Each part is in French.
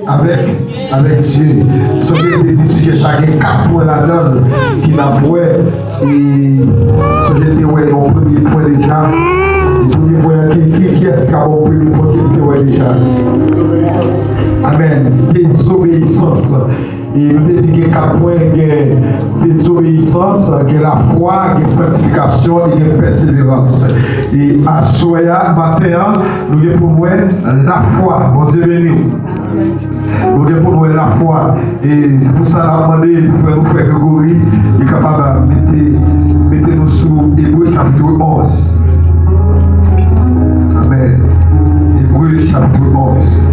avec Dieu. Nous sommes des sujets chacun 4 points là-dedans qui n'a pas et ce j'étais ouais mon premier point déjà. Le premier point qui est-ce qui a mon premier point qui était déjà. Amen. Désobéissance. Et nous disons qu'il y a 4 points, il y a désobéissance, il y a la foi, il y a sanctification et il y a persévérance. Et à Soya, matin, nous avons pour nous la foi. Bon Dieu béni. Nous avons pour nous la foi. Et c'est pour ça que nous faire Grégory, il est capable de mettre nous sous Hébreu chapitre 11. Amen. Hébreu chapitre 11.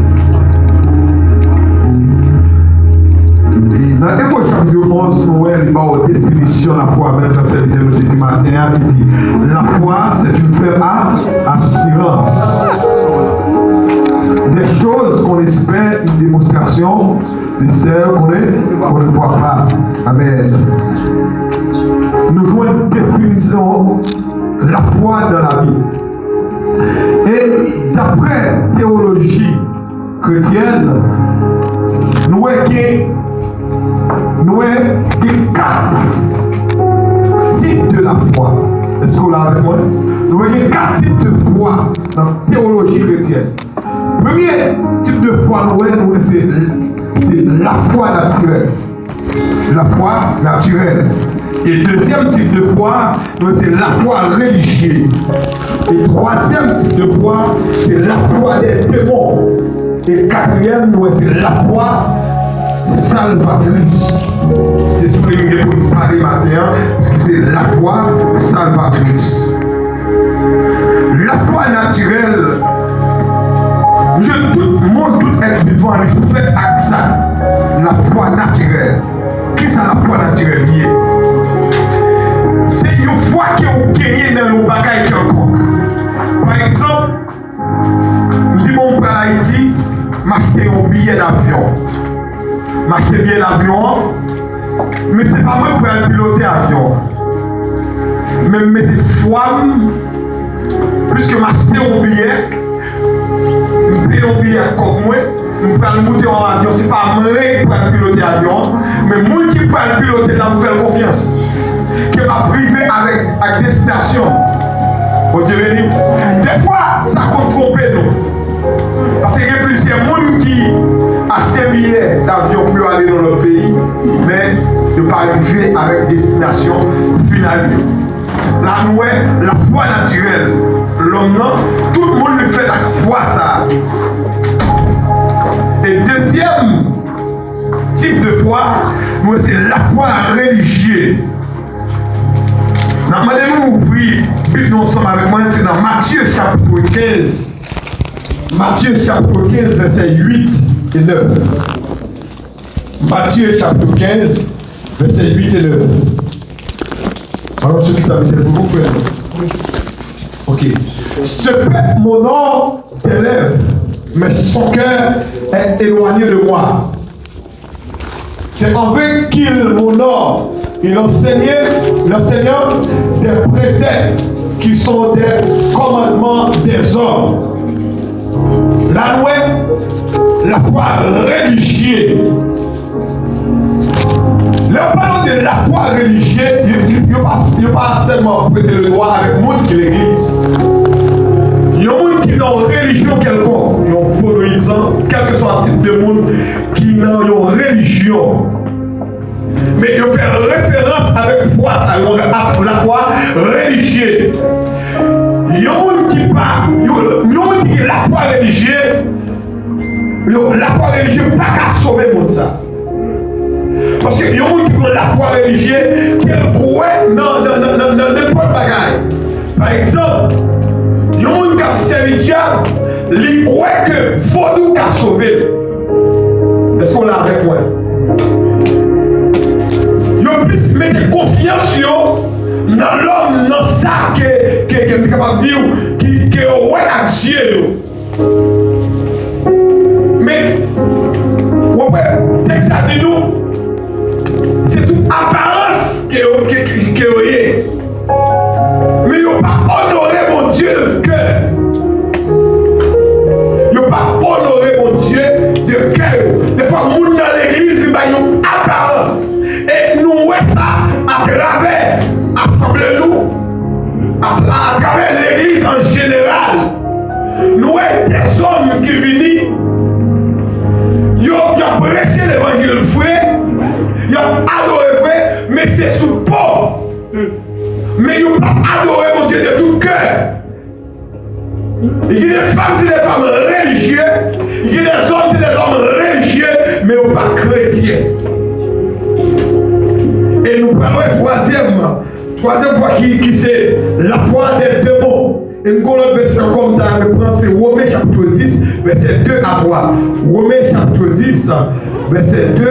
Et dans Hébreu chapitre 11, nous avons une définition de la foi, même dans cette vidéo de matin, qui dit la foi, c'est une ferme assurance. Des choses qu'on espère, une démonstration de celles qu'on ne voit pas. Amen. Nous jouons une définition de la foi dans la vie. Et d'après la théologie chrétienne, nous avons 4 types de la foi. Est-ce que vous l'avez avec moi? Nous avons 4 types de foi dans la théologie chrétienne. Premier type de foi, c'est la foi naturelle. La foi naturelle. Et deuxième type de foi, c'est la foi religieuse. Et troisième type de foi, c'est la foi des démons. Et quatrième, c'est la foi salvatrice. C'est ce que nous allons parler maintenant, parce que c'est la foi salvatrice. La foi naturelle, tout le monde, tout être vivant, il fait avec ça. La foi naturelle. Qui c'est la foi naturelle liée? C'est une foi qui est gagnée dans nos bagages quelconque. Par exemple, je dis mon père Haïti, m'acheter un billet d'avion. M'acheter un billet d'avion, mais c'est pas moi qui vais piloter l'avion. Mais je mets des fois, puisque m'acheter un billet, je paye un billet comme moi, je peux monter en avion, ce n'est pas moi qui vais piloter l'avion, mais moi qui peux piloter, là, me faire confiance. Qui va priver avec destination. Bon Dieu béni. Des fois, ça peut tromper nous. Parce qu'il y a plusieurs personnes qui achètent un billet d'avion pour aller dans leur pays, mais ne pas arriver avec destination finale. Là, nous, la foi naturelle. L'homme, tout le monde le fait avec foi ça. Et deuxième type de foi, c'est la foi religieuse. Nous ouvrir, nous ensemble avec moi, c'est dans Matthieu chapitre 15. Matthieu chapitre 15, versets 8 et 9. Matthieu chapitre 15, versets 8 et 9. Alors, ceux qui t'habitent pour vous, frère. Ok. Ce peuple, mon nom t'élève, mais son cœur est éloigné de moi. C'est avec qu'il m'honore. Il enseignait des préceptes qui sont des commandements des hommes. La loi, la foi religieuse. Le parlant de la foi religieuse, il n'y a pas seulement prêter le droit avec le monde qui l'église. Il y a des gens qui ont une religion quelconque, ils ont followisant, quel que soit le type de monde qui ont une religion. Mais il fait référence avec foi, ça, la foi religieuse. Il y a des gens qui parlent, il y a des gens qui la foi religieuse, pas qu'à sauver le monde ça. Parce qu'il y a des gens qui ont la foi religieuse, qui croient dans n'importe bagaille. Par exemple, il y a des gens qui ont servi Dieu, ils croient que Vodou a sauvé. Est-ce qu'on l'a avec moi? Ils puissent mettre confiance dans l'homme, dans ça qui est capable de dire, qui est ouais à Dieu. Mais, texte ça dit nous, c'est toute apparence qui est. Mais ils n'ont pas honoré mon Dieu de cœur. Ils n'ont pas honoré mon Dieu de cœur. l'évangile vrai, ils ont adoré vrai, mais c'est sous peau. Mais ils n'ont pas adoré mon Dieu de tout cœur. Il y a des femmes, c'est des femmes religieuses. Il y a des hommes, c'est des hommes religieux, mais ils ne sont pas chrétiens. Et nous parlons de troisième fois qui c'est la foi des deux mots. Et nous avons le verset comme dans le plan, c'est Romains chapitre 10, verset 2 à 3. Romains chapitre 10, verset 2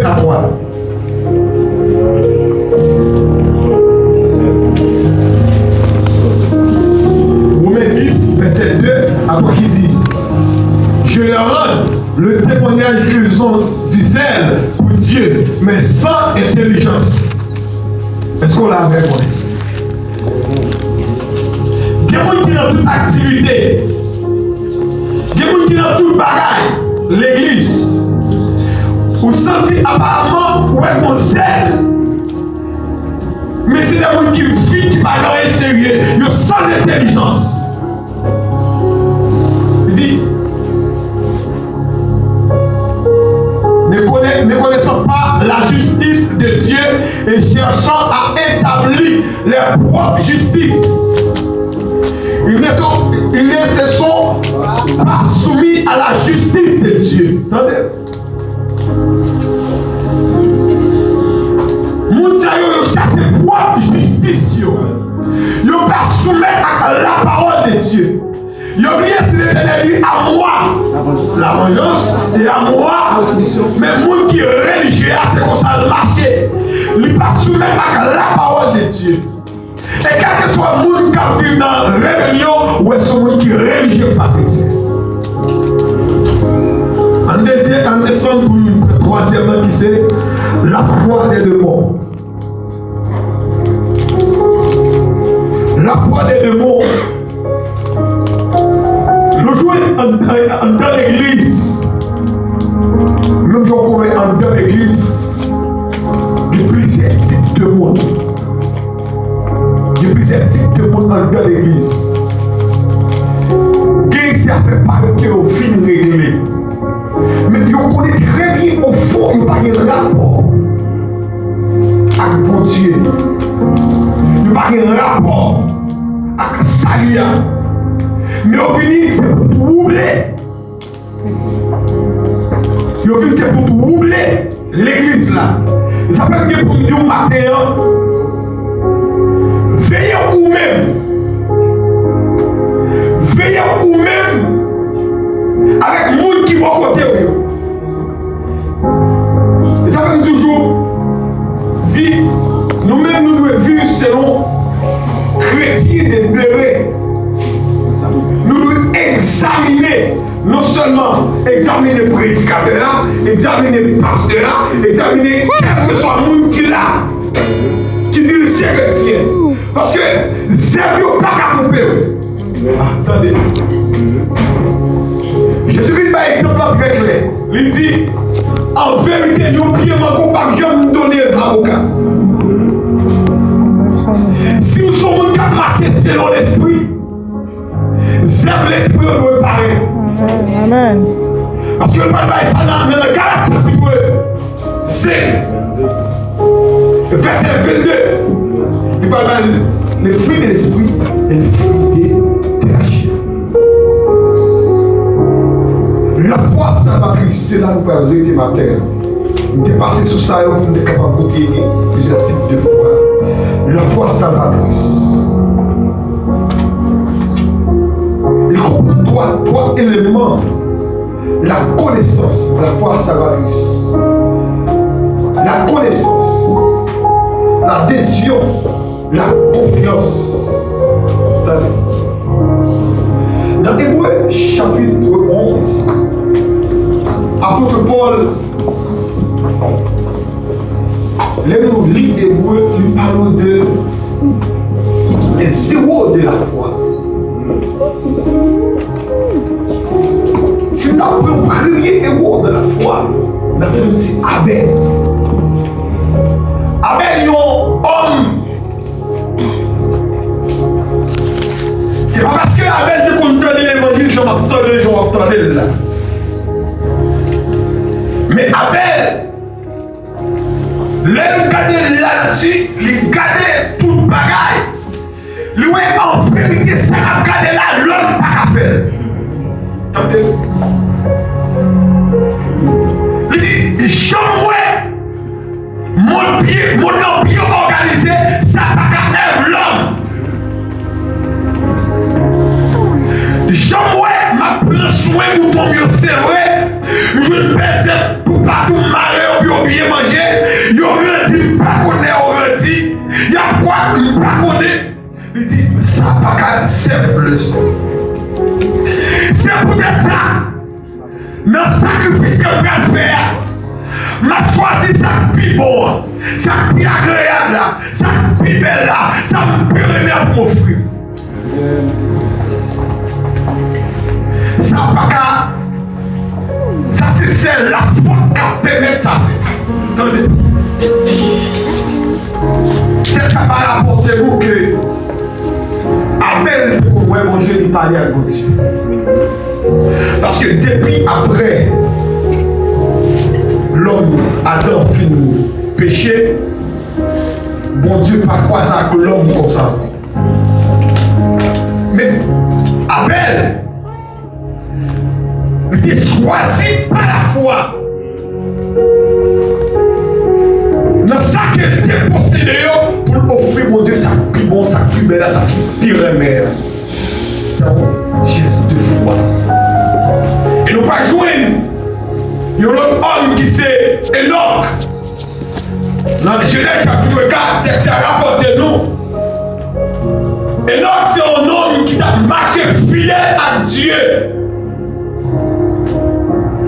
à 3. Romains 10, verset 2 à 3 qui dit: je leur rends le témoignage qu'ils ont du zèle pour Dieu, mais sans intelligence. Est-ce qu'on l'a reconnaît? Il y a des gens qui dans toute activité, il y a des gens qui dans tout bagaille, l'église, vous sentez apparemment où est mon zèle, mais c'est des gens qui vivent, qui parlent sérieux, ils sont sans intelligence. Il dit: ne connaissant pas la justice de Dieu et cherchant à établir leur propre justice. Ils ne se sont pas soumis à la justice de Dieu. Attendez. Moun sa yo cherche propre justice. Ils ne pas soumettre à la parole de Dieu. Il y a oublié si l'Éternel dit à moi la vengeance et à moi, mais le monde qui est religieux, c'est comme ça le marché. Il ne pas soumettre à la parole de Dieu. Et quel que soit le monde qui vit dans la rébellion, ou est-ce monde qui est religieux pas chrétien. En descend pour le troisième qui c'est la foi des deux mots. La foi des deux mots. Le jour dans l'église, le jour qu'on est dans l'église, il y a plusieurs types de monde. Il y a plusieurs types de monde dans l'église. Qui ça fait pas que au fin réglé. Mais on connaît très bien au fond, il n'y a pas de rapport avec bon Dieu. Il n'y a pas de rapport avec salut. Mais au fini, c'est pour troubler. Au fini, c'est pour troubler l'église là. Et ça peut être pour me dire au matin, veillez vous-même. Veillez vous-même avec le monde qui va côté. Et ça peut toujours dire, nous-mêmes, nous devons vivre selon chrétien de bébé. Nous devons examiner, non seulement examiner les prédicateurs, examiner les pasteurs, examiner quel que soit le monde qui l'a, qui dit c'est chrétien. Parce que c'est pas qu'à couper. Attendez. Jésus-Christ par exemple très clair. Il dit, en vérité, nous prions pas que je me donne les avocats. Si nous sommes marcher selon l'esprit, c'est l'esprit on doit parler. Amen. Parce que le Bible ça dans le Galates chapitre 5, verset 22, il parle le fruit de l'esprit et le fruit de la chair. La foi salvatrice, c'est là où nous parlons de ma terre. Nous sommes passés sur ça et nous sommes capables de gagner plusieurs types de foi. La foi salvatrice. Il comprend trois éléments. La connaissance de la foi salvatrice. La connaissance. L'adhésion. La confiance. Dans Hébreux chapitre 11, apôtre Paul, nous lisons Hébreux, nous parlons des zéros de la foi. Si nous avons un premier héros de la foi, nous sommes Abel. Abel est un homme. C'est pas parce que Abel te compte l'évangile, je m'attendais là. Mais Abel, l'homme gardait là-dessus, il gardait toute bagaille. Lui, en vérité, ça a gardé là, l'homme pas qu'à faire. Attendez. Il dit, jamais mon pied, mon empire organisé, ça pas qu'à faire l'homme. Jamais ma prendre soin ou ton mieux serré, je ne baisse pour pas tout marrer ou bien manger. Il aurait dit, pas connaître, aurait dit, il y a quoi, il pas connaître. Il dit, ça pas qu'à simple. C'est peut-être ça. Dans le sacrifice que je vais faire, m'a choisi ça plus bon, ça plus agréable, ça plus belle, ça me permet pour m'offrir. Ça pas qu'à. Ça c'est la faute qui permet ça. Attendez. C'est ça va rapporter vous que Abel, ouais, mon Dieu, il parlait à mon Dieu. Parce que depuis après, l'homme Adam finit péché, bon Dieu pas croire ça que l'homme comme ça. Mais Abel, il était choisi par la foi. Dans ça qu'il était possédé pour offrir mon Dieu ça plus bon, ça plus belle, ça plus pire mère. Jésus de foi. Et nous pas jouer. Il y a un autre homme qui c'est Enoch. Dans Genèse chapitre 4, texte à rapporter nous. Enoch c'est un homme qui a marché fidèle à Dieu.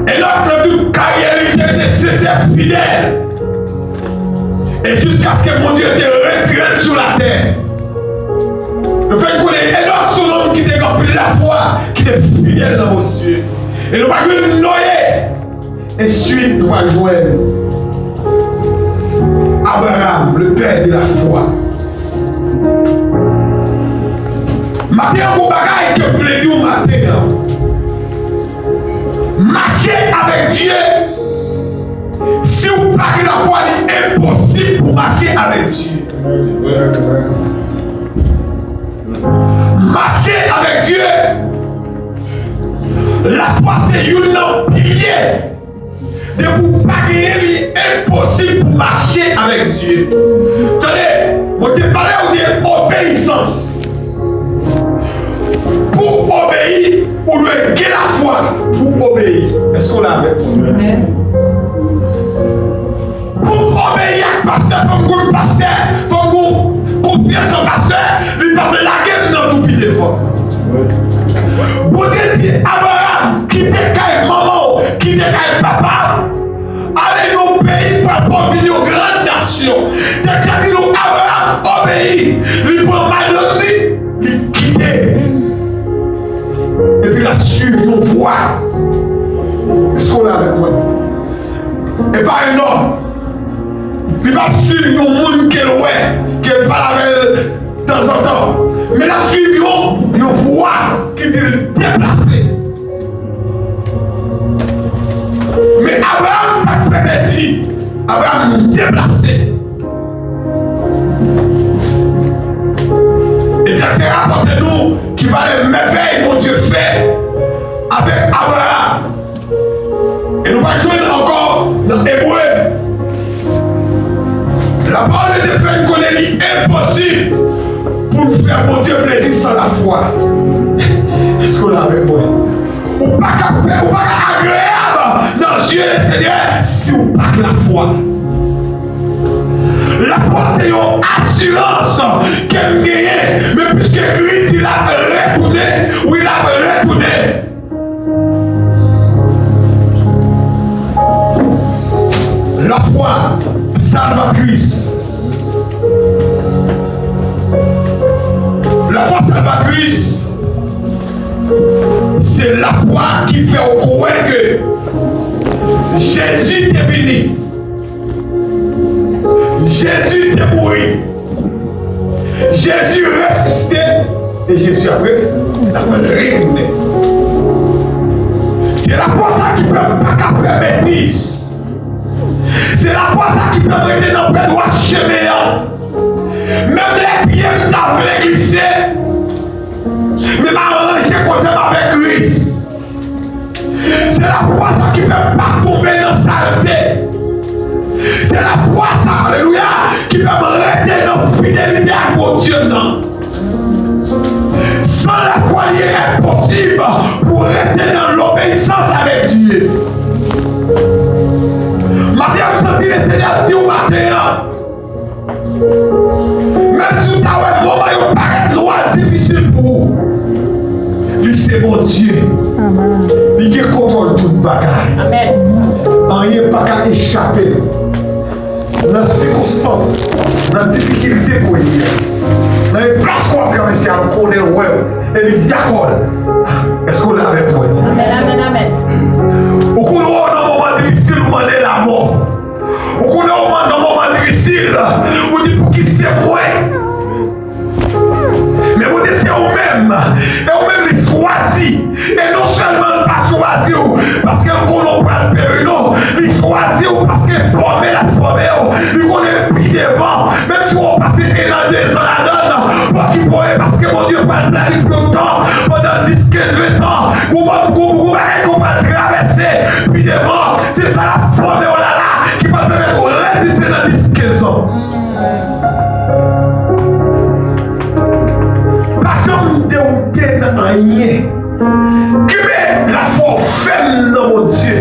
Enoch dans toute carrière il était sincère fidèle. Et jusqu'à ce que mon Dieu te retire sur la terre. Le fait qu'on est Enoch son homme qui était rempli de la foi, qui était fidèle dans mon Dieu. Et nous va jouer Noé. Et ensuite, nous va jouer Abraham, le père de la foi. Matin, un beau bagaille que vous voulez dire matin. Marcher avec Dieu. Si vous parlez la foi, il est impossible pour marcher avec Dieu. Marcher avec Dieu. La foi, c'est un pilier. De vous parler, il est impossible pour marcher avec Dieu. Tenez, on te parle d'obéissance. Pour obéir, on doit gagner la foi pour obéir. Est-ce qu'on l'a avec vous? Pour obéir à pasteur, comme vous pasteur, comme vous confiance en pasteur, il parle de la guerre dans tout pays fois. Vous dites Abraham, qui décaille maman, qui décaille papa, allez dans le pays pour former une grande nation. C'est-à-dire que Abraham obéit, il prend mal de lui, il quitte. Et puis la suivre nos voies. Est-ce qu'on l'a avec moi? Et pas un homme. Il va suivre un monde qu'elle parle avec de temps en temps. Mais la suivre une voie qui est déplacée. Mais Abraham n'a pas dit. Abraham est déplacé. Et c'est rapporté-nous qui va les merveilles mon Dieu fait avec Abraham. Et nous allons jouer encore dans Hébreu. La parole de Dieu fait qu'on est impossible pour nous faire mon Dieu plaisir sans la foi. Est-ce qu'on l'a avec moi? Ou pas qu'à faire, ou pas qu'à agréable dans les yeux du Seigneur si ou pas que la foi. La foi, c'est une assurance qu'elle gagne. Mais puisque Christ, il a retourné, ou il a retourné. La foi salvatrice. La foi salvatrice, c'est la foi qui fait croire que Jésus est venu. Jésus est mort. Jésus est ressuscité. Et Jésus après, il a retourné. C'est la foi ça qui fait pas qu'à faire bêtise. C'est la foi ça qui peut rester dans le droit chemin. Même les pieds m'ont glisser. Mais m'arranger comme ça avec Christ. C'est la foi ça qui fait pas tomber dans la saleté. C'est la foi ça, alléluia, qui fait me rester dans la fidélité à mon Dieu. Sans la foi, il est impossible pour rester dans l'obéissance avec Dieu. Matin, vous sentez le Seigneur dit au matin, même si vous avez un moment où paraît loin, difficile pour vous, lui c'est mon Dieu. Amen. Il contrôle toute bagarre. Amen. Rien pas qu'à échapper. Dans les circonstances, dans la difficulté qu'on y a, dans les places qu'on traverse, on connaît le web, et il est d'accord. Est-ce qu'on l'a avec moi? Amen, amen, amen. Au cours d'un moment difficile, vous demandez la mort. Au cours d'un moment difficile, vous dites pour qui c'est moi. Mais vous dites c'est vous-même. Et vous-même, il choisit. Et non seulement pas choisi parce que nous connaissons pas le péril, non. Il choisit parce qu'il formé la formé. Il connaît le pied devant. Même si on passe 1 an, 2 ans la donne, pour qu'il pourrait, parce que mon Dieu pas planifié autant pendant 10, 15, 20 ans. Vous allez qu'on va traverser. Puis devant, c'est ça la formé, oh là là, qui va permettre de résister dans 10, 15 ans. Dérouté dans rien. Qui met la foi ferme dans mon Dieu.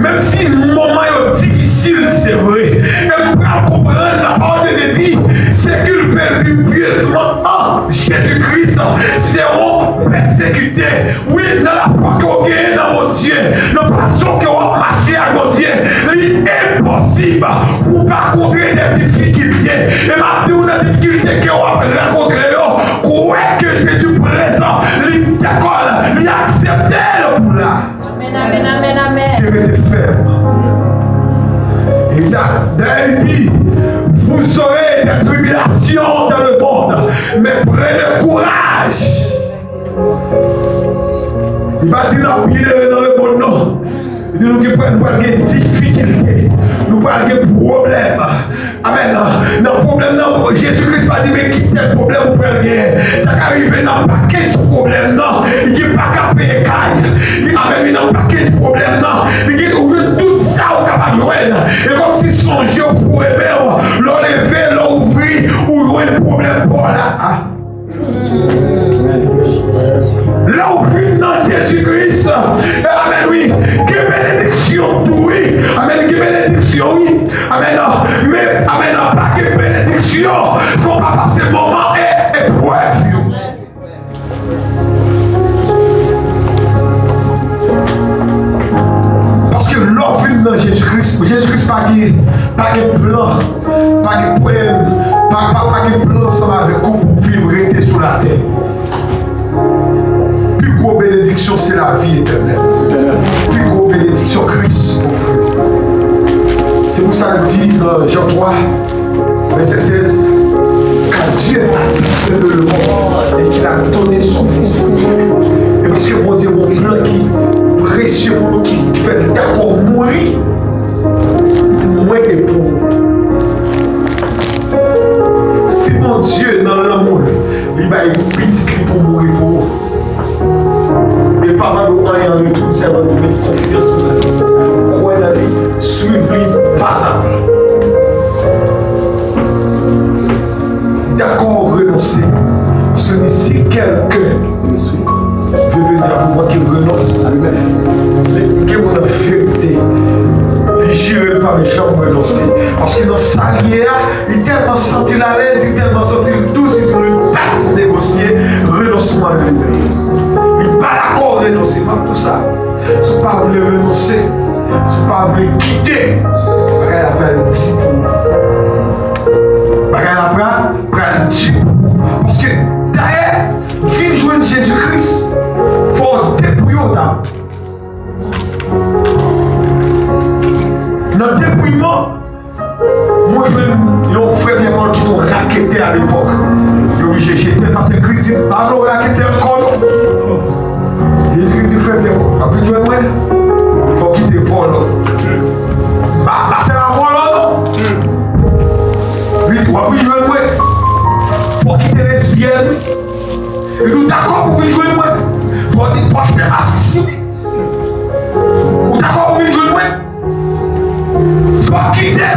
Même si le moment est difficile, c'est vrai. Et vous pouvez comprendre la parole de Dieu. C'est qu'il fait vivre pieusement en Jésus-Christ. Seront persécutés. Oui, dans la foi qu'on gagne dans mon Dieu. La façon que vous marchez à mon Dieu. Il est impossible. Vous pas rencontrer des difficultés. Et maintenant, la difficulté que vous rencontrez, croyez que Jésus présent, il décolle, il accepte le boulot. Amen, amen, amen, amen. C'est rester ferme. Et d'ailleurs, il dit, vous aurez des tribulations dans le monde, mais prenez courage. Il va dire dans le monde, non. Il dit, nous qui prenons des difficultés. Nous parlons de problèmes. Amen. Dans le problème, Jésus-Christ va dire, mais quittez le problème, vous prenez. Ça arrive dans le paquet de problème, non. Il dit, pas qu'à payer caille. Amen. Dans le paquet de problème, non. Il dit, vous voulez tout ça au capable. Et comme si songeait au fou et bien, l'enlever, l'ouvrir, ou le problème pour là. Là où vit dans Jésus-Christ, amen, oui, que bénédiction, oui, amen, que bénédiction, oui, amen, mais, amen, pas que bénédiction, si on va passer moment et épreuve. Parce que l'homme vit dans Jésus-Christ, Jésus-Christ pas de plan, pas de poème, pas de plan, ça va avec vous pour vivre, rester sur la terre. Plus gros bénédiction, c'est la vie éternelle. Plus gros bénédiction, Christ. C'est pour ça que dit Jean 3, verset 16, car Dieu a fait le monde et qu'il a donné son Fils. Et parce que mon Dieu, mon plan qui précieux pour nous, qui fait d'accord mourir, moins que pour. Si mon Dieu, dans l'amour, il va être petit pour mourir pour vous. Et pas mal de moyens en retour, c'est avant de mettre confiance sur la croire dans lui, suivre pas ça. D'accord, renoncer. Parce que si quelqu'un veut venir à moi qu'il renonce, qu'il mon vérité, il ne jure pas les gens renoncer. Parce que dans sa lière, il est tellement senti à l'aise, il est tellement senti douce, il ne peut pas négocier renoncement de lui. Il n'est pas d'accord renoncer, pas tout ça. Si vous ne pouvez pas renoncer, si vous ne pouvez pas quitter, il a pris un petit pour. Il a pris un petit pour. Parce que d'ailleurs, venir joindre Jésus-Christ, il faut dépouiller d'âme. Dans le dépouillement, moi je veux un frère qui t'ont raquetté à l'époque. J'ai jeté parce que Christ dit, ah non, raquetté encore. Jésus dit, frère, après tu es loin, il faut quitter Paul.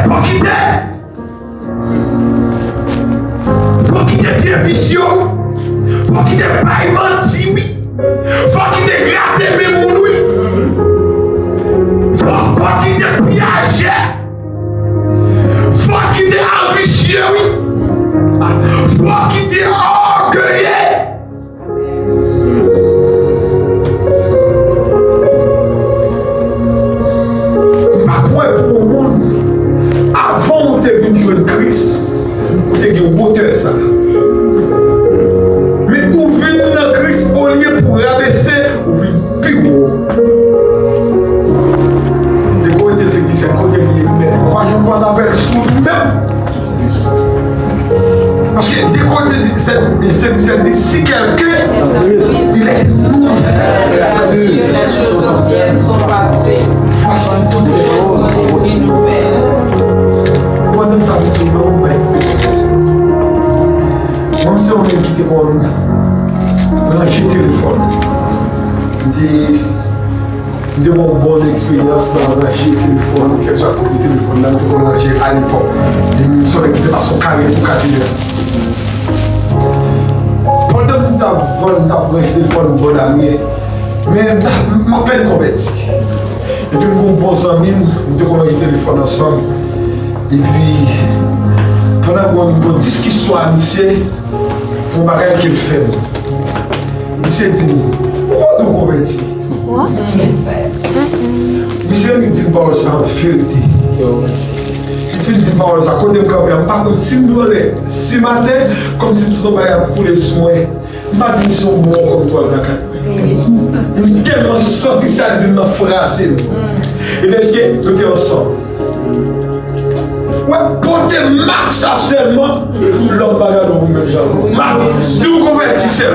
faut quitter pied vicieux, faut quitter pas menti, oui. Faut quitter gratter mes moules, oui. Faut quitter piéger. Faut quitter ambitieux, oui. Faut quitter orgueilleux. Pour le monde, avant de venir jouer Christ, vous avez une hauteur ça. Mais vous venez dans Christ au lieu pour rabaisser, vous venez plus haut. Les côtés, c'est qui c'est côté militaire. Moi, je vois ça avec sous même. Parce que des côtés, c'est si quelqu'un, il est lourd. Les choses anciennes sont passées. Toutes les choses sont devenues nouvelles. Pendant ça, vous trouvez une bonne expérience. Même si on est quitté pour nous, ranger le téléphone. De mon bonne expérience dans ranger le téléphone, quel soit le téléphone, là, on ranger à l'époque. Nous sommes quittés par son carré pour 4 heures. Pendant que nous avons ranger le téléphone, nous avons ami, mais je m'appelle converti. Et puis, nous avons bons amis, nous avons ranger le téléphone ensemble. Et puis, pendant qu'on nous dit qu'il soit initié, on va regarder qu'il fait. Monsieur dit, pourquoi nous convertis? Monsieur nous dit parole ça en vérité. Il dit parole ça, quand on ne pas contre si nous allons, si matin, comme si tout le monde a coulé sur moi, je ne vais pas dire qu'ils sont morts comme toi. Je suis tellement senti ça de notre phrase. Et est-ce que nous sommes ensemble? Ouais, portez Marc ça seulement, l'homme bagarre dans vous-même, Jean. Marc, tout convertissez.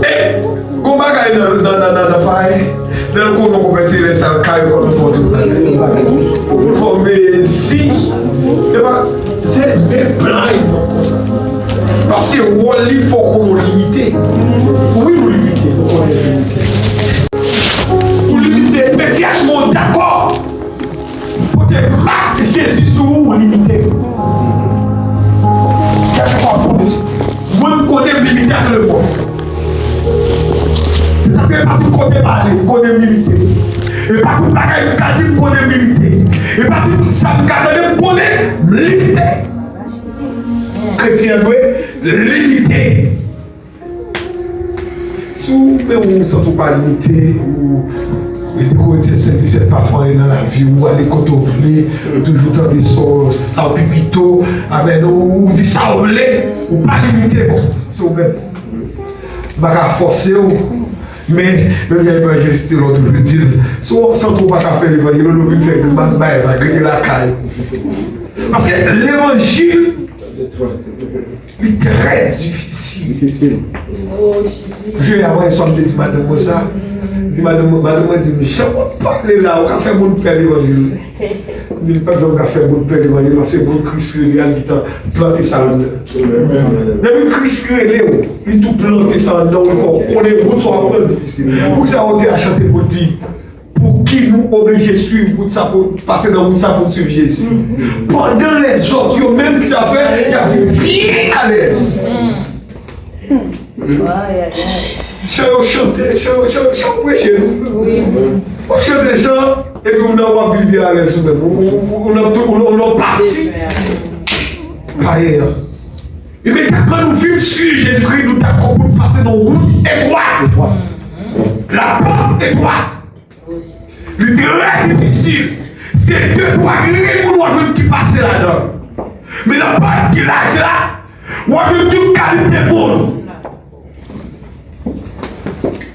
Et, quand bagarre dans l'appareil, là, quand on convertit les salles, quand on porte pour former si, c'est mes plans. Parce que il faut qu'on limite. Oui, nous limiter. Pour limiter, immédiatement d'accord. Pour te marquer Jésus sur vous, limité. Vous connaissez limité à le monde. C'est ça que pas tout côté parler, connaît limité. Et pas tout bagaille nous connaît limité. Et pas tout ça nous connaît limité. Chrétien doit limité. Si vous ne sentez pas limité, les côtés c'est parfois dans la vie où aller quand on voulait toujours dans des sorts sans pipito avec nous dit ça on voulait ou pas limité bon c'est au même pas forcer mais le vieil évangéliste l'autre veut dire si on sent qu'on va faire l'évangile on veut faire de masse va gagner la caille parce que l'évangile est très difficile. Je vais avoir une sorte de dit madame ça. Madame dit, je ne peux pas parler là, on va faire mon père l'évangile. Je ne peux pas faire mon père l'évangile parce que mon Christ réel qui a planté ça en dedans. Depuis Christ réel, il a tout planté ça en dedans, il faut qu'on ait route sur la plante difficile. Pour ça, on a chanté pour dire, pour qui nous oblige à suivre route ça pour passer dans route ça pour suivre Jésus. Pendant les autres, même qui ça fait, il y a bien à l'aise. Chant, prêcher nous. On chante les chants et puis on n'a pas vu bien à l'aise même. On a parti. Immédiatement nous vivons sur Jésus-Christ, nous t'accompagnons pour passer dans une route étroite. La porte étroite. Le très difficile. C'est deux trois grilles qui passent là-dedans. Mais la porte qui lâche là, on a vu toute qualité monde.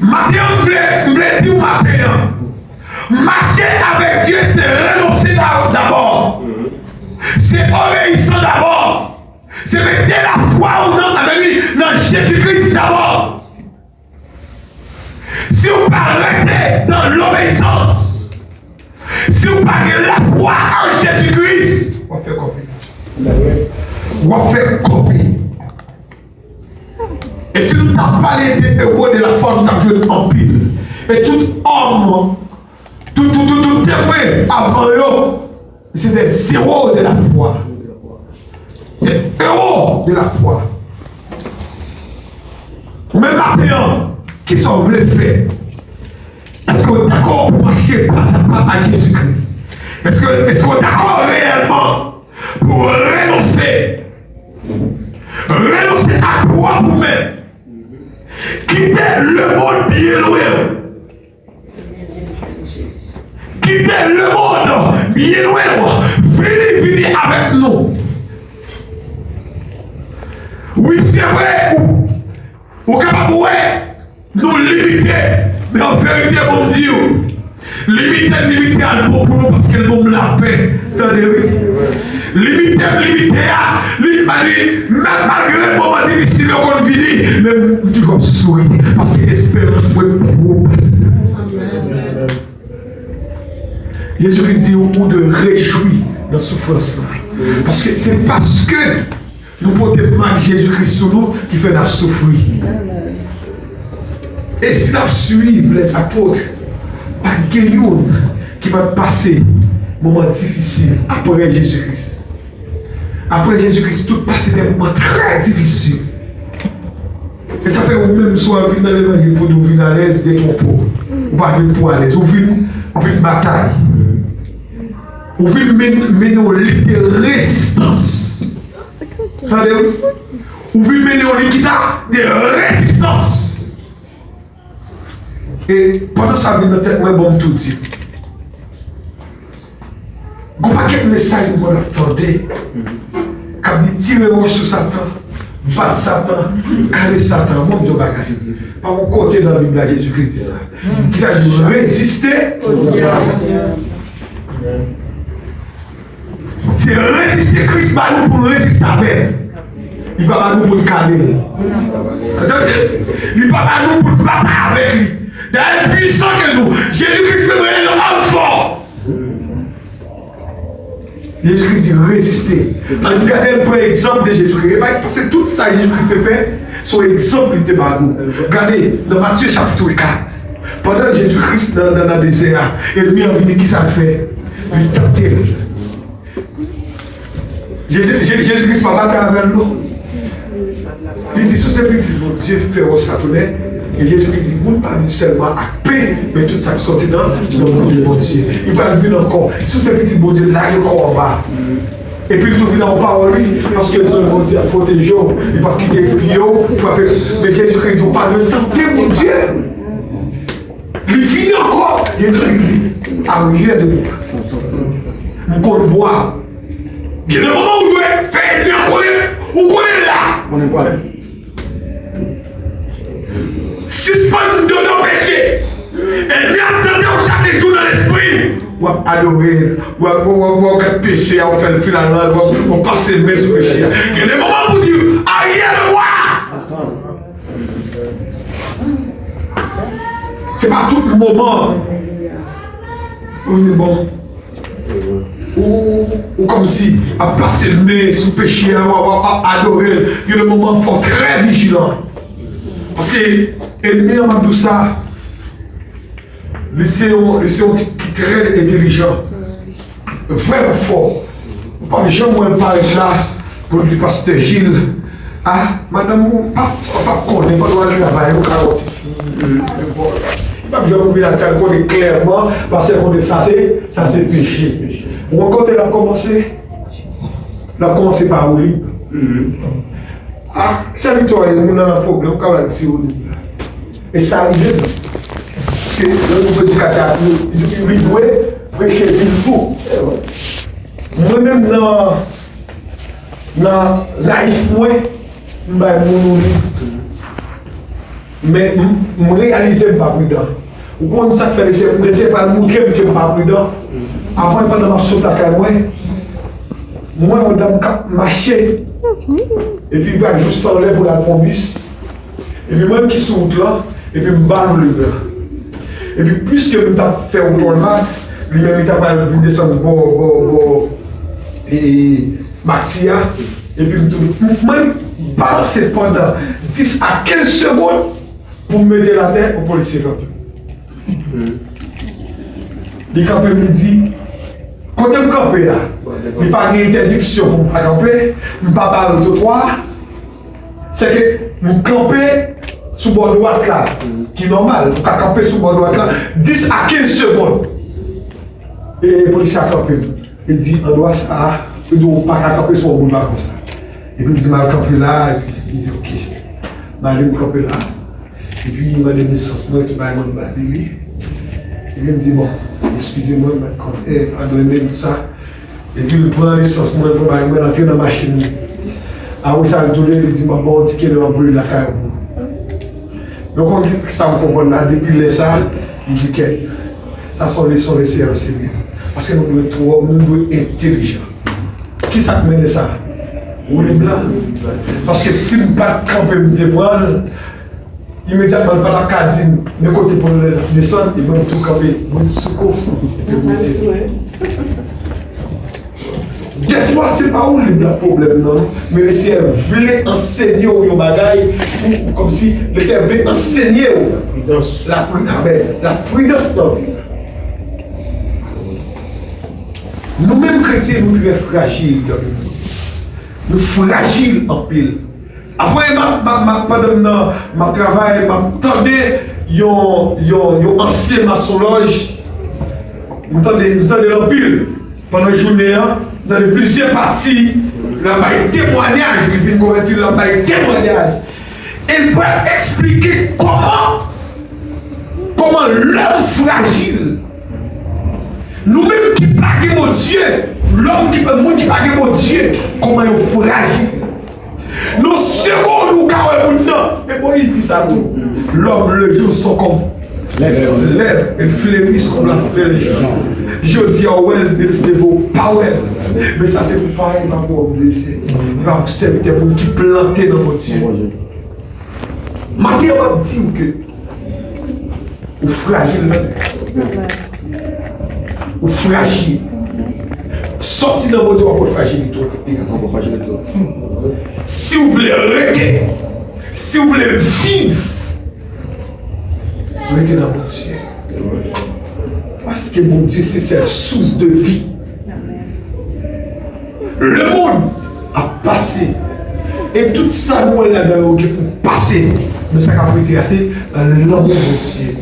Matin, on voulait dire matin. Marcher avec Dieu, c'est renoncer d'abord. C'est obéissant d'abord. C'est mettre la foi avec lui dans Jésus-Christ d'abord. Si vous ne arrêtez dans l'obéissance, si vous n'avez la foi en Jésus-Christ, on fait combien? On fait combien? Et si nous t'avons parlé des héros de la foi, nous t'avons joué en pile. Et tout homme, tout témoin avant eux, C'est des héros de la foi. Des héros de la foi. Même maintenant, qui sont bluffés. Est-ce qu'on est d'accord pour marcher pas à Jésus-Christ? Est-ce qu'on est d'accord réellement pour renoncer à toi vous-même? Quitter le monde bien loin. Quitter le monde bien loin. Venez avec nous. Oui, c'est vrai. Ou capable nous limiter. Mais en vérité, mon Dieu, limiter à nous pour nous parce qu'elle nous la paix. Attendez, limiter à même malgré le moment difficile qu'on vit, mais nous toujours sourire parce que l'espérance pour nous passer. Jésus-Christ dit au bout de réjouir dans la souffrance. Parce que c'est parce que nous portons mal Jésus-Christ sur nous qui fait la souffrir. Et si nous suivons les apôtres, pas quelqu'un qui va passer un moment difficile après Jésus-Christ. Après Jésus-Christ, tout passe des moments très difficiles. Et ça fait au même soit venir dans l'évangile pour nous venir à l'aise des pauvres. Ou pas venir pour à l'aise. Ou venir bataille. Ou venir mener au lit de résistance. Entendez-vous? Ou venir mener au lit qui ça? De résistance. Et pendant ça, je vais tête, moi, bon, tout dire. Il n'y a pas quel message que vous attendez. Quand vous dites tirer sur Satan, battre Satan, caler Satan, mon Dieu, bagage. Pas mon côté dans la Bible, Jésus-Christ dit ça. Qui ça dit résister au diable. C'est résister Christ pour résister avec. Il ne va pas nous pour le caler. Il ne va pas nous pour battre avec lui. D'ailleurs, puissant que nous, Jésus-Christ fait briller l'homme fort. Jésus-Christ dit résister. Regardez un exemple de Jésus-Christ. Parce que tout ça, Jésus-Christ fait, son exemple était par nous. Regardez, dans Matthieu chapitre 4, pendant que Jésus-Christ dans le désert, l'ennemi a venu, qui ça fait? Il tentait. Jésus-Christ pas battu avec nous. Il dit, sous ces petits, mon Dieu, fait au Satané. Et Jésus-Christ dit, vous ne parlez seulement à paix, mais tout ça qui sortit dans le monde de mon Dieu. Il va venir encore. Sous ces petits, mon Dieu, là, il est encore en bas. Et puis, il vient en parole, parce que son mon Dieu a protégé, il va quitter les pieds, mais Jésus-Christ dit, vous parlez de tenter, mon Dieu. Il finit encore. Jésus-Christ dit, arrière de vous. Vous pouvez voir. Il y a des moments où vous devez faire, vous connaissez là. On est quoi? Suspendre de nos péchés. Et bien attendez chaque jour dans l'esprit. Ou adorer, ou péché, on fait le fil à l'angle, on passe les mains sur le péché. Il y a des moments pour dire, arrière de moi. C'est pas tout le moment. On est bon. Ou comme si, à passer le nez sous péché, à adorer. Il y a des moments où il faut être très vigilant. Parce que l'ennemi a dit ça. Laissez qui est très intelligent. Vraiment fort. Pas les gens où parlent là pour le pasteur Gilles. Ah, madame, pas connaître, pas droit de travailler, au carotte. Il pas besoin de vous dire clairement, parce que ça c'est péché. Ou encore, elle a commencé par où libre. Ah, c'est victoire, il y a un problème, quand on dit où libre. Et ça arrive. Parce que le nouveau éducateur, il doit prêcher le tout. Moi-même, dans naïf, moi, je suis mais je réalise que je ne suis pas prudent. Ou quand ça fait, je ne sais pas montrer que je ne suis pas prudent. Avant, pendant ma saute à moi, on doit marcher. Et puis, il va juste s'enlever pour la bus. Et puis, moi qui suis là, et puis, je me bats le bras. Et puis, puisque je me fait au tour de mat, lui-même, il a descendu pour Maxia. Et puis, je balancer pendant 10 à 15 secondes pour me mettre la tête au policier. Les campés me disent, Quand je me campe là, il n'y a pas d'interdiction pour me camper, je ne pas parler de toi. C'est que je camper sous bord droite là, qui est normal, pour camper sous bord droite là, 10 à 15 secondes. Et le policier a campé. Il dit, on doit ça, il ne doit pas camper sur le boulevard comme ça. Et puis il dit, je vais camper là, et puis il dit, ok, je vais aller camper là. Et puis il m'a donné sens, moi, tu vas aller me lui. Et puis il me dit, bon, excusez-moi, pardonnez tout ça. Et puis il prend l'essence, moi, pour rentrer dans la machine. Après ça, il dit, bon, on ticket de l'embrouille la caille. Donc on dit que ça me comprend là, depuis ça, il dit que ça sont les séances. Parce que nous devons être intelligents. Qui ça mène ça? On est blanc. Parce que si nous ne pas camper, nous prendre, immédiatement, nous ne pas la dire, de côté pour descendre, ils vont tout camper, nous secours. Des fois, ce n'est pas où le problème, non. Mais le Seigneur voulait enseigner aux bagailles, comme si le Seigneur voulait enseigner la prudence dans la vie. Nous-mêmes chrétiens, nous sommes très fragiles dans le monde. Nous sommes fragiles en pile. Après, pendant mon travail, m'attendais un ancien maçon-loge. M'attendais en pile. Pendant la journée, dans les plusieurs parties, il y a un témoignage. Il vient convertir, il y a un témoignage. Il peut expliquer comment l'homme fragile, nous-mêmes qui plaguons mon Dieu, l'homme qui plague mon Dieu, comment il est fragile. Nous secondes, nous carrément. Et Moïse dit ça tout. L'homme, le jour, sont comme lèvres, et flémissent comme la fleur. Je dis à Well, c'est beau, pas well. Mais ça, c'est pour pareil, ma pauvre Dieu. Il va observer des gens qui plantent dans mon Dieu. Matthieu va dire que vous fragile, ou fragile. Sorti dans votre pour fragilité. Si vous voulez arrêter, si vous voulez vivre, restez dans mon Dieu. Parce que mon Dieu, c'est sa source de vie. Le monde a passé. Et tout ça, nous, là, pour passer. Mais ça a été assez dans l'amour de Dieu.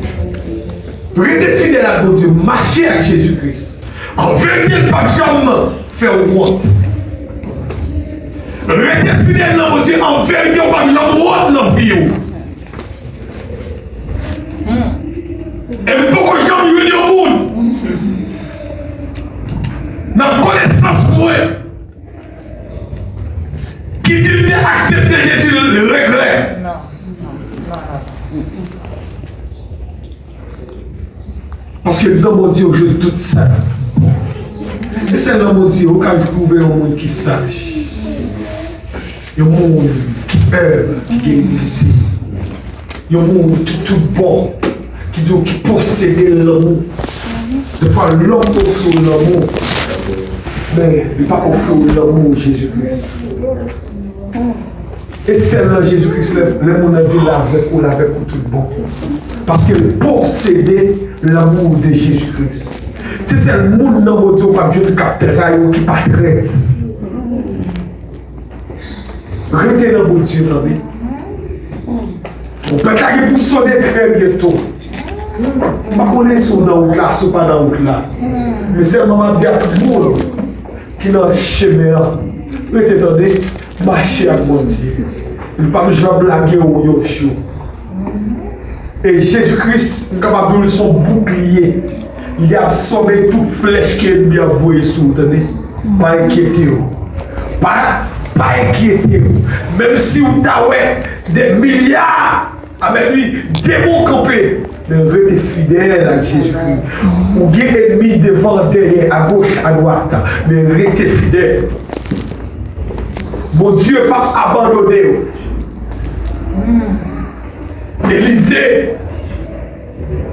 Restez fidèle à mon Dieu, marchez avec Jésus-Christ. En vérité, le pape jamais faire honte. Restez fidèle à mon Dieu, en vérité, le pape jamais honte dans la vie. Et beaucoup de gens viennent au monde. Dans la connaissance moi, qui dit d'accepter Jésus, le regrette. Parce que dans mon Dieu, je dis tout ça. Et c'est dans mon Dieu, quand je trouve un monde qui sache. Un monde qui aime, qui est humilité. Un monde qui est tout bon, qui possède l'amour. De fois, l'homme offre l'amour, mais il ne pas offrir l'amour Jésus-Christ. Et c'est là Jésus-Christ, le monde a dit avec pour tout bon. Parce que posséder l'amour de Jésus-Christ. C'est le monde dans mon Dieu qui ne captera qui pas traite. Restez dans mon Dieu, non. On peut pas pour sonner très bientôt. Je ne sais pas si dans là, si pas dans là. Mais c'est maman dit à tout le monde qui est dans le chemin. Attendez, marchez avec mon Dieu. Il ne peut pas me blaguer au yoshio. Et Jésus-Christ, nous sommes capables de son bouclier. Il a absorbé toute flèche qui est bien envoyée sur vous. Pas inquiétez-vous. Pas inquiétez-vous. Même si vous avez des milliards avec lui, démons campés. Mais restez fidèle à Jésus-Christ. Vous avez ennemi devant, derrière, à gauche, à droite. Mais restez fidèle. Mon Dieu n'a pas abandonné. Élisée,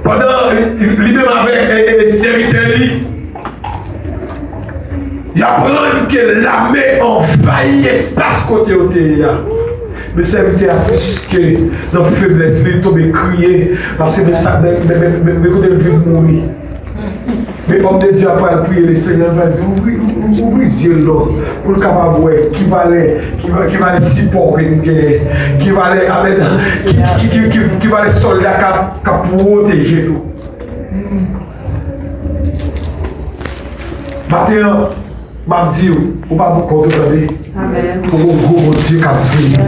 pendant lui-même avec serviteur, il apprend que l'armée envahit l'espace côté où il y a. Le serviteur a plus que dans la faiblesse, il tombe crier parce que mais côté le vide mourir. Mais comme Dieu après le prier, le Seigneur va dire, ouvrir les yeux là, pour le capable qui va les supporter, qui va les soldats qui protéger nous. Maintenant, je dis, vous ne pouvez pas vous contenter pour un gros Dieu qui a fait.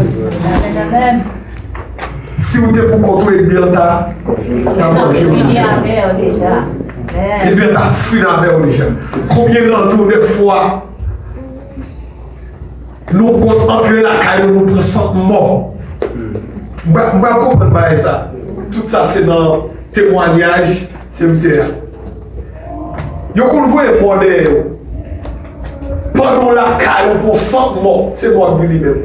Si vous êtes pour contrôler bien, tu as mangé déjà. Et bien, tu as fui dans la mer déjà. Combien de fois nous entrons dans la caille, nous prenons mort. Je ne comprends pas ça. Tout ça, c'est dans le témoignage cimetière. Vous voyez mort pendant la caille, pour 100 morts, c'est moi qui lui-même.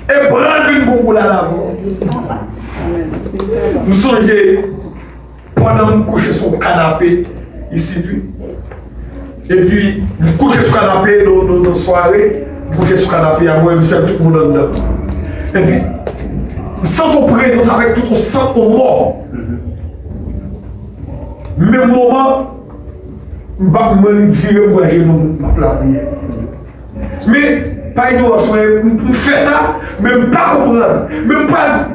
Et prendre une bombe là. Nous songeons pendant que nous couchons sur le canapé ici, et puis nous couchons sur le canapé dans nos soirées, nous couchons sur le canapé à moi, tout le monde dedans. Et puis, nous sentons présence avec tout, on sent qu'on mort. Même moment, je vais me virer pour manger la prière. Mais, pas une notion, je fais ça, même pas comprendre, même pas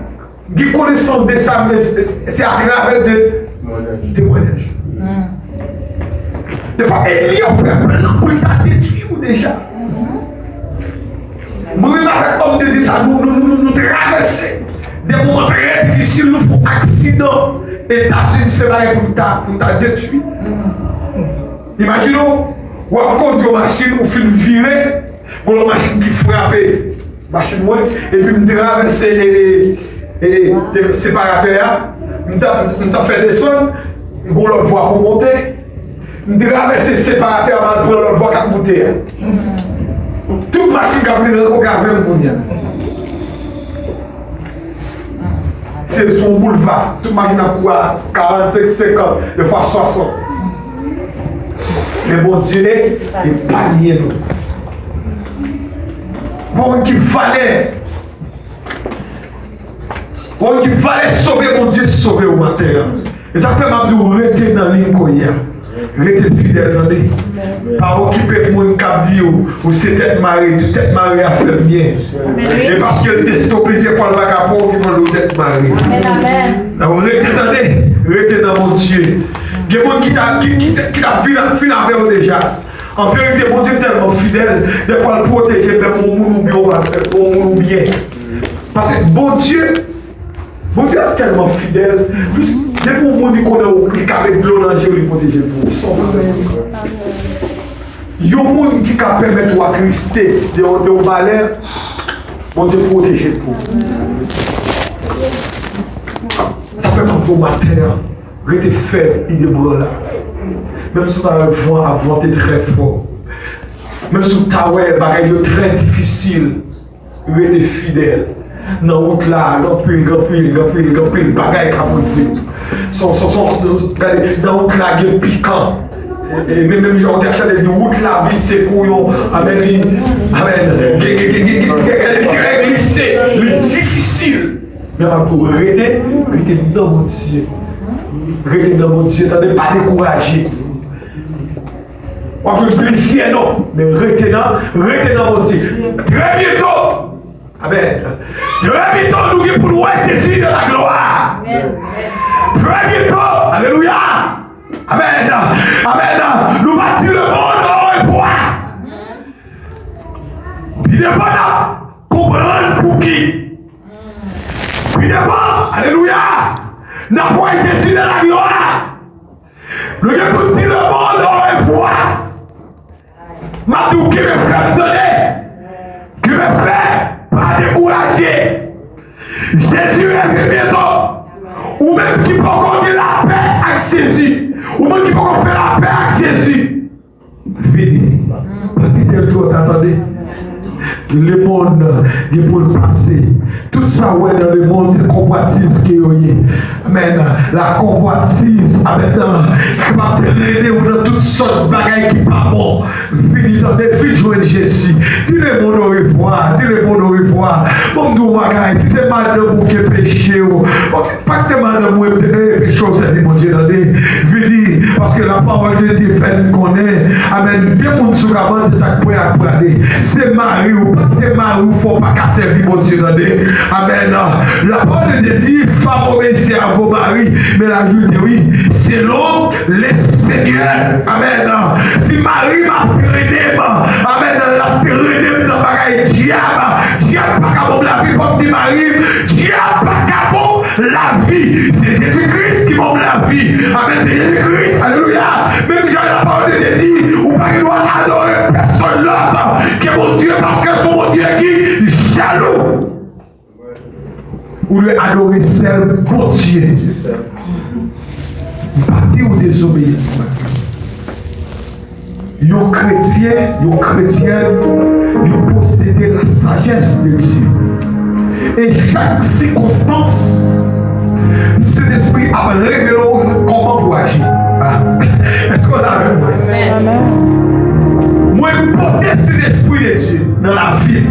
de connaissance de ça, mais c'est à travers des témoignages. Des fois, Élie a fait plein pour il t'a détruit ou déjà. Nous-mêmes, avec l'homme de Dieu, ça nous traverser des moments très difficiles, nous font accident. États-Unis, c'est vrai pour t'a détruit. Imaginons, ou à conduire une machine, ou film viré, pour la machine qui frappe, machine moins, et puis nous traverser les séparateurs, nous avons fait descendre, nous avons l'autre voie pour monter, nous traverser les séparateurs avant de prendre l'autre voie pour monter. Toute machine qui a pris le regard vers le c'est son boulevard, toute machine a quoi 45, 50, des fois 60. Mais bon Dieu est pas lié nous. Bon qui fallait sauver mon Dieu, sauver au matin. Et ça fait ma vie rester dans l'île Koya. Rester fidèle dans l'île. Pas occuper de mon cap dit ou c'est tête mariée à faire bien. Et parce que le test au plaisir pour le vagabond qui veut le tête mariée. Donc rester dans mon Dieu. Il y a des gens qui t'a vu avec eux déjà. En vérité, mon Dieu est tellement fidèle, des fois le protéger, même mon moun bien. Parce que bon Dieu est tellement fidèle. Dès que mon monde connaît au clic avec de l'eau dans le jeu, il protège pour son. Il y a un monde qui peut permettre de crister de malheur, mon Dieu protège pour. Ça fait comme ton matin, rester faible, il est bon là. Même si tu as un vent à vanter très fort, même si tu as un bagage très difficile, rester fidèle. Dans la route là, grand pile, bagage qui a pris. Dans la route là, il y a piquant. Et même gens ont acheté des routes là, vie c'est couillon, amen, très glissé, difficile. Mais pour rester dans mon Dieu. Rester dans mon Dieu, t'as pas découragé. On peut glisser, non, mais rester dans mon Dieu. Très bientôt, amen. Très bientôt, nous allons pour louer Jésus de la gloire. Très bientôt, alléluia. Amen. Amen. Nous bâtir le monde en espoir. Puis dépendant, comprendre pour qui. Puis dépend, alléluia. N'a pas Jésus de la gloire. Nous allons bâtir le monde en espoir. Madou qui me fait donner, qui me fait pas décourager. Jésus est bientôt. Ou même qui peut accorder la paix avec Jésus. Ou même qui peut faire la paix avec Jésus. Venez. Pas tout, attendez. Le monde est pour le passé. Tout ça, ouais, dans le monde, c'est convoitise qui est. Amen. La convoitise, amen. Qui va te traîner dans toutes sortes de bagailles qui ne sont pas bon. Venez dans des filles jouer Jésus. Dis le monde au revoir. Bon, nous, bagaille, si c'est madame qui est péché, pas que madame qui est péché, c'est mon Dieu, venez. Parce que la parole de Dieu fait nous connaître. Amen. Deux mondes sur la bande de ça pour apprendre. C'est Marie ou pas que Marie ou faut pas qu'à servir mon Dieu. Amen. La parole de Dieu dit, femme obéissez à vos maris. Mais la Jude dit oui, selon les seigneurs. Amen. Si Marie m'a traîné, amen, la traîné dans bagaille diable. Diable pas capable la vie comme dit Marie. Diable pas capable la vie. C'est Jésus-Christ qui m'a la vie. Amen. C'est Jésus-Christ. Alléluia. Même j'ai la parole de Dieu dit, ou pas qu'il doit adorer personne là. Que mon Dieu, parce que c'est mon Dieu qui est jaloux. Ou lui adorer seul bon Dieu. Parti ou désobéir. Yon chrétien, il possédait la sagesse de Dieu. Et chaque circonstance, cet esprit a révélé comment vous agir. Est-ce qu'on a vu? Amen. Moi, porter cet esprit de Dieu dans la vie,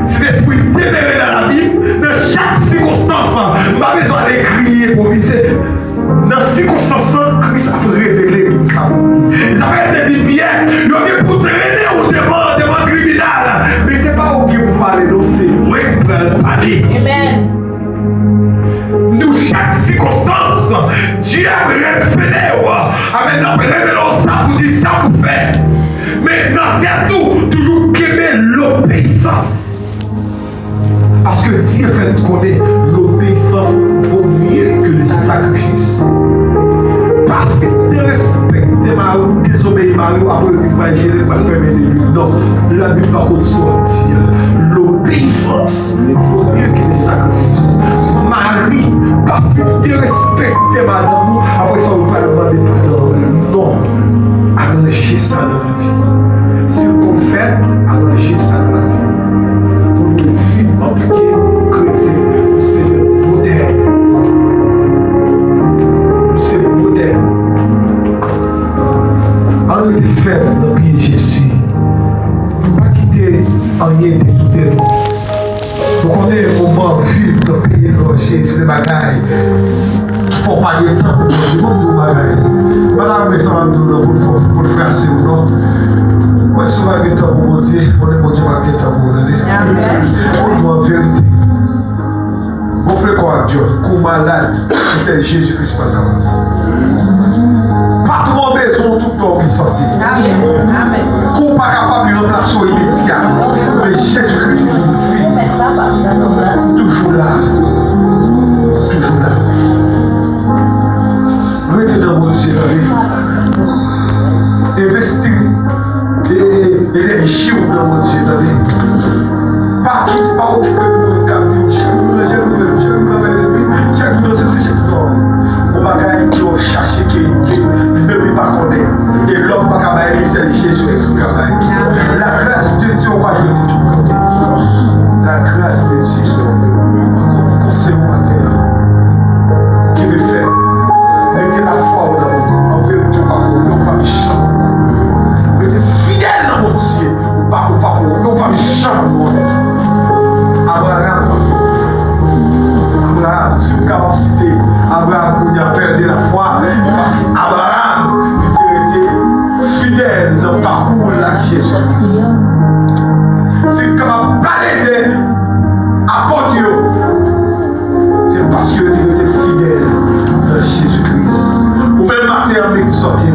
cet esprit téméraire dans la vie, dans chaque circonstance, pas besoin de crier pour viser. Dans ces circonstances, Christ a révélé tout ça. Ils avaient été bien, ils ont été pour traîner au devant tribunal. Mais ce n'est pas où vous parlez, non, c'est moi qui peux parler. Amen. Nous, chaque circonstance, Dieu a révélé. Amen. A révélé ça pour dire ça pour faire. Mais dans tout, toujours qu'aimer l'obéissance. Parce que Dieu fait connaître l'obéissance vaut mieux que le sacrifice. Pas de respecter Marie, désobéir Marie, après dire pas gérer, pas fermer les luttes. Non, la Bible va contre sortir. L'obéissance vaut mieux que le sacrifice. Marie, pas de respecter madame, après ça on va demander pardon. Non, arrangez ça dans la vie. Si vous faites, arrangez ça dans la vie. En tant que chrétien, c'est moderne. C'est moderne. En les faire dans le pied de Jésus, ne pas quitter rien de tout de nous. Vous connaissez le moment vivre dans le pays étranger, c'est les bagailles qui font pas de temps pour nous. Beaucoup de bagailles. Madame, mais ça va nous pour le faire assez ou non. Moi, je suis pas de temps pour mon Dieu. On est mon Dieu, pas de temps pour vous donner. On doit en vérité. On fait quoi, Dieu? Qu'on malade, c'est Jésus-Christ pas capable. Pas tout le monde besoin tout le temps qui santé. Qu'on pas capable de remplacer immédiatement. Mais Jésus-Christ est une fille. Toujours là. Toujours là. Restez dans mon Dieu. Investir. Énergie dans mon Dieu. Pas occuper pour le cap. Chaque jour, c'est chaque jour. On va gagner qui ont cherché, qui ne peut pas connaître. Et l'homme va gagner, c'est Jésus qui va. La grâce de Dieu, on va jouer de tout côté. La grâce de Dieu, c'est mon matin. Qui me fait. Mettez la foi en vérité, on va me chanter. Mettez fidèle dans mon Dieu. On va me chanter. Abraham, si vous avez cité Abraham, vous avez perdu la foi parce qu'Abraham était fidèle dans le parcours de Jésus-Christ. C'est comme parler d'apôtre, c'est parce qu'il était fidèle dans Jésus-Christ. Ou même matin avec sortir,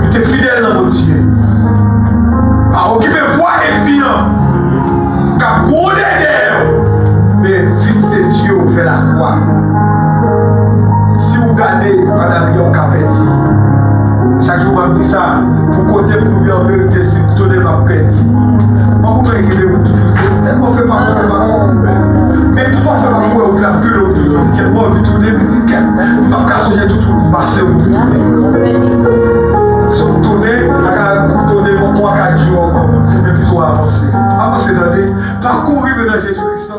il était fidèle dans mon Dieu. Pas occuper voix et bien, car pour mais fixe ses yeux vers la croix. Si vous regardez Madame Rion Capeti, chaque jour je me dis ça, pour côté pour lui en vérité, si vous tournez ma pète. Vous pouvez régler vous tellement fait pas mais tout le monde fait pas pour vous la plus l'autre. Quelqu'un veut tourner, me dit qu'il va pas songer tout le passé ou tout. Si vous tournez, vous tournez pour 3-4 jours encore, c'est même plus avancer. Avancer dans les parcourir dans Jésus-Christ.